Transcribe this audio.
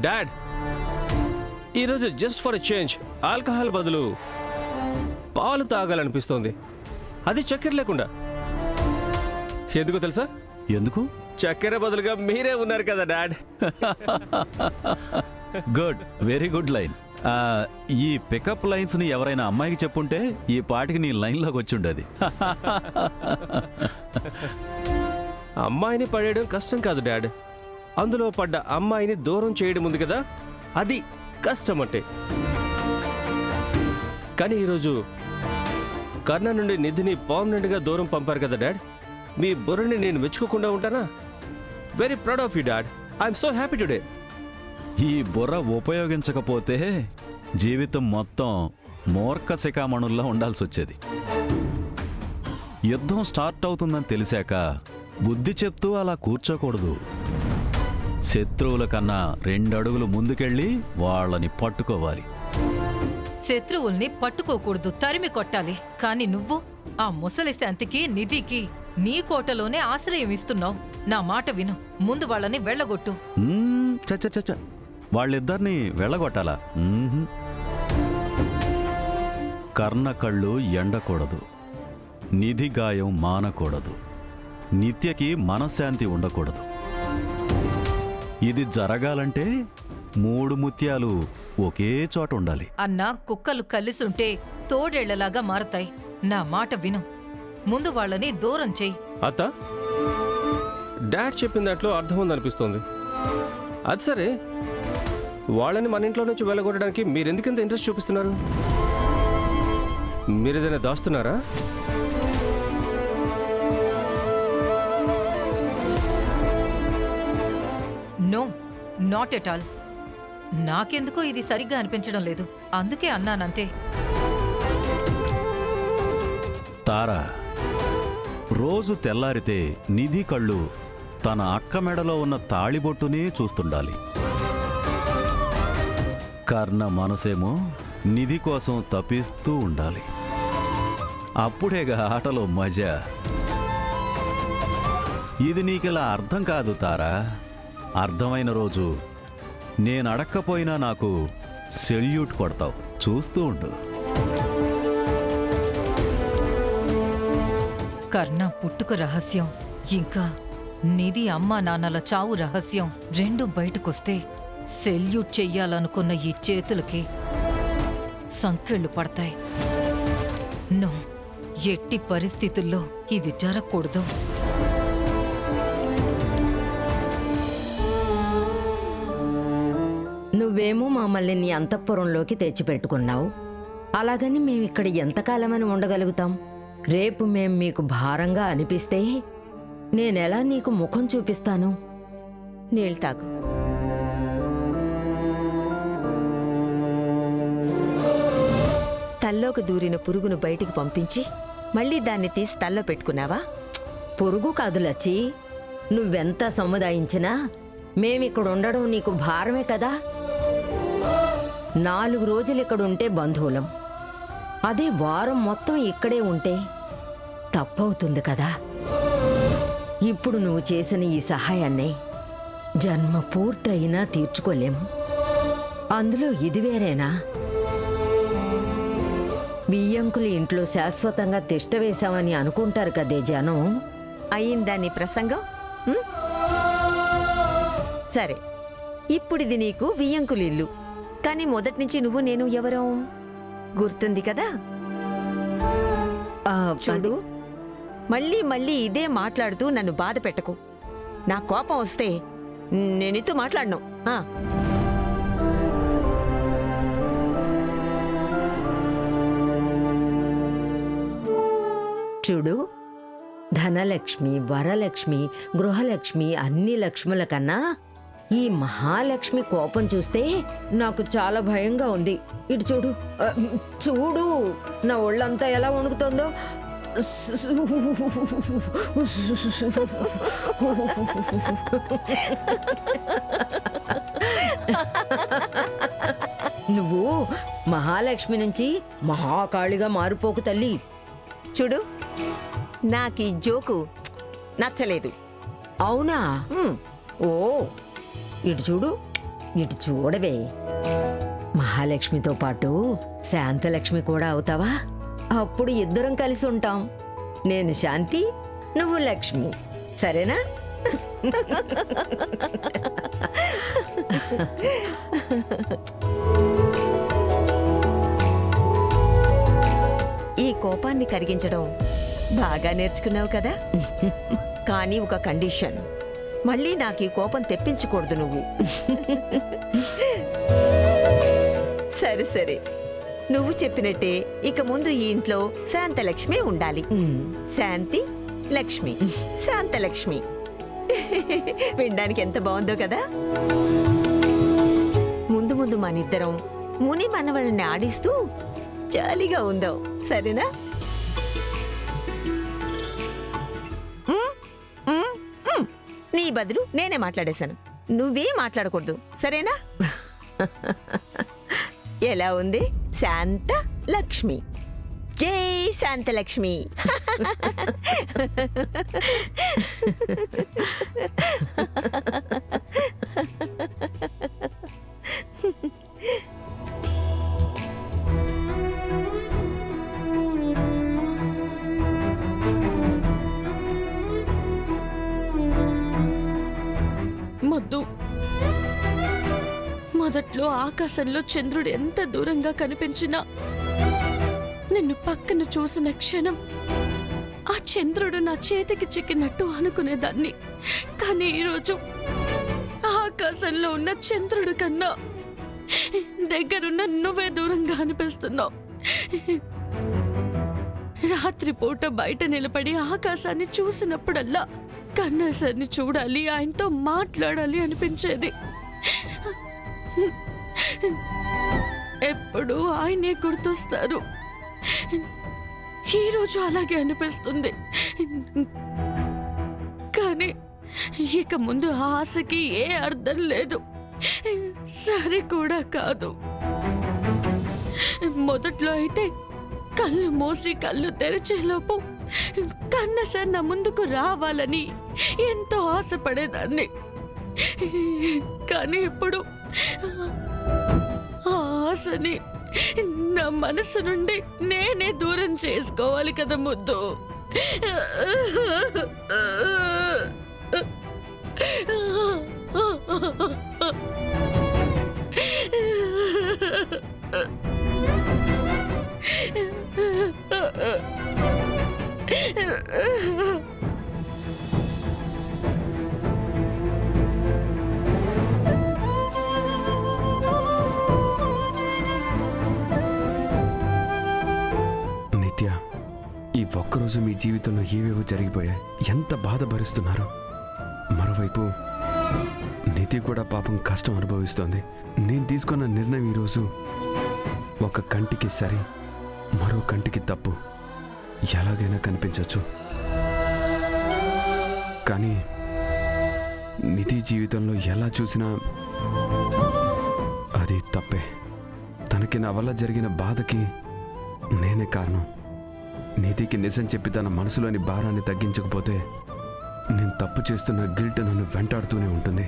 Dad, ఈరోజు just for a change alcohol బదులు పాలు తాగాలనిపిస్తోంది, అది చక్కెర లేకుండా. ఎందుకో తెలుసా? ఎందుకు? చక్కెర బదులుగా మీరే ఉన్నారు కదా dad. Good, very good line. ఈ పికప్ లైన్స్ ని ఎవరైనా అమ్మాయికి చెప్పుంటే ఈ పాటికి నీ లైన్లోకి వచ్చి ఉండేది. అమ్మాయిని పడేయడం కష్టం కాదు డాడ్, అందులో పడ్డ అమ్మాయిని దూరం చేయడం ఉంది కదా, అది కష్టం అంటే. కానీ ఈరోజు కర్ణ నుండి నిధిని పర్మనెంట్గా దూరం పంపారు కదా డాడ్. మీ బుర్రని నేను మెచ్చుకోకుండా ఉంటానా? Very proud of you dad. I'm so happy today. ఈ బుర్ర ఉపయోగించకపోతే జీవితం మొత్తం మూర్ఖ శిఖామణుల్లో ఉండాల్సి వచ్చేది. యుద్ధం స్టార్ట్ అవుతుందని తెలిసాక బుద్ధి చెప్తూ అలా కూర్చోకూడదు. శత్రువుల కన్నా 2 అడుగులు ముందుకెళ్ళి వాళ్ళని పట్టుకోవాలి. శత్రువుల్ని పట్టుకోకూడదు, తరిమి కొట్టాలి. కాని నువ్వు ఆ ముసలి శాంతికి నిధికి నీ కోటలోనే ఆశ్రయం ఇస్తున్నావు. నా మాట విను, ముందు వాళ్ళని వెళ్ళగొట్టు. చచ్చ వాళ్ళిద్దరిని వెళ్ళగొట్టాలా? కర్ణ కళ్ళు ఎండకూడదు, నిధి గాయం మానకూడదు, నిత్యకి మనశ్శాంతి ఉండకూడదు. ఇది జరగాలంటే 3 ముత్యాలు ఒకే చోట ఉండాలి. అన్నా, కుక్కలు కలిసుంటే తోడేళ్లలాగా మారతాయి. నా మాట విను, ముందు వాళ్ళని దూరం చెయ్యి. అత్త, డాడ్ చెప్పిన దాంట్లో అర్థం ఉందనిపిస్తోంది. అది సరే, వాళ్ళని మన ఇంట్లో నుంచి వెళ్ళగొట్టడానికి మీరెందుకంత ఇంట్రెస్ట్ చూపిస్తున్నారు? మీరేదైనా దాస్తున్నారా? No, not at all. నాకెందుకో ఇది సరిగ్గా అనిపించడం లేదు, అందుకే అన్నానంతే. తారా, రోజు తెల్లారితే నిధి కళ్ళు తన అక్క మెడలో ఉన్న తాళిబొట్టునే చూస్తుండాలి. కర్ణ మనసేమో నిధి కోసం తపిస్తూ ఉండాలి. అప్పుడేగా ఆటలో మజా. ఇది నీకిలా అర్థం కాదు తారా. అర్థమైన రోజు నేను అడక్కపోయినా నాకు సెల్యూట్ కొడతావు. చూస్తూ ఉండు. కర్ణ పుట్టుక రహస్యం, ఇంకా నిధి అమ్మా నాన్నల చావు రహస్యం 2 బయటకొస్తే సెల్యూట్ చెయ్యాలనుకున్న ఈ చేతులకి సంకెళ్ళు పడతాయి. నో, ఎట్టి పరిస్థితుల్లో ఇది జరగకూడదు. నువ్వేమో మమ్మల్ని నీ అంతఃపురంలోకి తెచ్చిపెట్టుకున్నావు. అలాగని మేమిక్కడ ఎంతకాలమని ఉండగలుగుతాం? రేపు మేం మీకు భారంగా అనిపిస్తే నేనెలా నీకు ముఖం చూపిస్తాను? నీళ్ళు తాగు. తల్లోకి దూరిన పురుగును బయటికి పంపించి మళ్ళీ దాన్ని తీసి తల్లో పెట్టుకున్నావా? పురుగు కాదు లచ్చి, నువ్వెంత సముదాయించినా మేమిక్కడ ఉండడం నీకు భారమే కదా. 4 రోజులు ఇక్కడుంటే బంధువులం, అదే వారం మొత్తం ఇక్కడే ఉంటే తప్పవుతుంది కదా. ఇప్పుడు నువ్వు చేసిన ఈ సహాయాన్ని జన్మ పూర్తయినా తీర్చుకోలేము. అందులో ఇది వేరేనా? బియ్యంకులు ఇంట్లో శాశ్వతంగా తిష్ట వేశామని అనుకుంటారు కదే జనం. అయిందా నీ ప్రసంగం? సరే, ఇప్పుడిది నీకు వియ్యంకులిల్లు. కానీ మొదటి నుంచి నువ్వు నేను ఎవరం గుర్తుంది కదా? చూడు, మళ్ళీ మళ్ళీ ఇదే మాట్లాడుతూ నన్ను బాధ పెట్టకు. నా కోపం వస్తే నేనితో మాట్లాడను. చూడు, ధనలక్ష్మి, వరలక్ష్మి, గృహలక్ష్మి అన్ని లక్ష్ముల కన్నా ఈ మహాలక్ష్మి కోపం చూస్తే నాకు చాలా భయంగా ఉంది. ఇటు చూడు, చూడు నా ఒళ్ళంతా ఎలా వణుకుతోందో. నువ్వు మహాలక్ష్మి నుంచి మహాకాళిగా మారిపోకు తల్లి. చూడు, నాకీ జోకు నచ్చలేదు. అవునా? ఓ, ఇటు చూడు, ఇటు చూడవే, మహాలక్ష్మితో పాటు శాంతలక్ష్మి కూడా అవుతావా? అప్పుడు ఇద్దరం కలిసి ఉంటాం. నేను శాంతి, నువ్వు లక్ష్మి, సరేనా? ఈ కోపాన్ని కరిగించడం బాగా నేర్చుకున్నావు కదా. కానీ ఒక కండిషన్, మళ్ళీ నాకు ఈ కోపం తెప్పించకూడదు నువ్వు. సరే సరే, నువ్వు చెప్పినట్టే ఇక ముందు ఈ ఇంట్లో శాంతలక్ష్మి ఉండాలి. శాంతి లక్ష్మి, శాంతలక్ష్మి. వినడానికి ఎంత బాగుందో కదా. ముందు ముందు మనిద్దరం ముని మనవళ్ళని ఆడిస్తూ జాలీగా ఉందాం, సరేనా? నీ బదులు నేనే మాట్లాడేశాను, నువ్వే మాట్లాడకూడదు, సరేనా? ఎలా ఉంది శాంత లక్ష్మి? జై శాంతలక్ష్మి. మొద్దు, మొదట్లో ఆకాశంలో చంద్రుడు ఎంత దూరంగా కనిపించినా నిన్ను పక్కన చూసిన క్షణం ఆ చంద్రుడు నా చేతికి చిక్కినట్టు అనుకునేదాన్ని. కానీ ఈరోజు ఆకాశంలో ఉన్న చంద్రుడు కన్నా దగ్గరున్న నువ్వే దూరంగా అనిపిస్తున్నావు. రాత్రిపూట బయట నిలబడి ఆకాశాన్ని చూసినప్పుడల్లా కన్నా సార్ని చూడాలి, ఆయనతో మాట్లాడాలి అనిపించేది. ఎప్పుడు ఆయనే గుర్తొస్తారు. ఈరోజు అలాగే అనిపిస్తుంది. కానీ ఇక ముందు ఆశకి ఏ అర్థం లేదు, సరి కూడా కాదు. మొదట్లో అయితే కళ్ళు మూసి కళ్ళు తెరిచేలోపు కన్న సార్ నా ముందుకు రావాలని ఎంతో ఆశపడేదాన్ని. కానీ ఇప్పుడు ఆ ఆశని నా మనసు నుండి నేనే దూరం చేసుకోవాలి కదా ముద్దు. నిత్య, ఈ ఒక్కరోజు మీ జీవితంలో ఏవేవో జరిగిపోయాయి, ఎంత బాధ భరిస్తున్నారు. మరోవైపు నిత్య కూడా పాపం కష్టం అనుభవిస్తోంది. నేను తీసుకున్న నిర్ణయం ఈరోజు ఒక కంటికి సరి, మరో కంటికి తప్పు ఎలాగైనా కనిపించవచ్చు. కానీ నిధి జీవితంలో ఎలా చూసినా అది తప్పే. తనకి నా వల్ల జరిగిన బాధకి నేనే కారణం. నిధికి నిజం చెప్పి తన మనసులోని భారాన్ని తగ్గించకపోతే నేను తప్పు చేస్తున్న గిల్ట్ నన్ను వెంటాడుతూనే ఉంటుంది.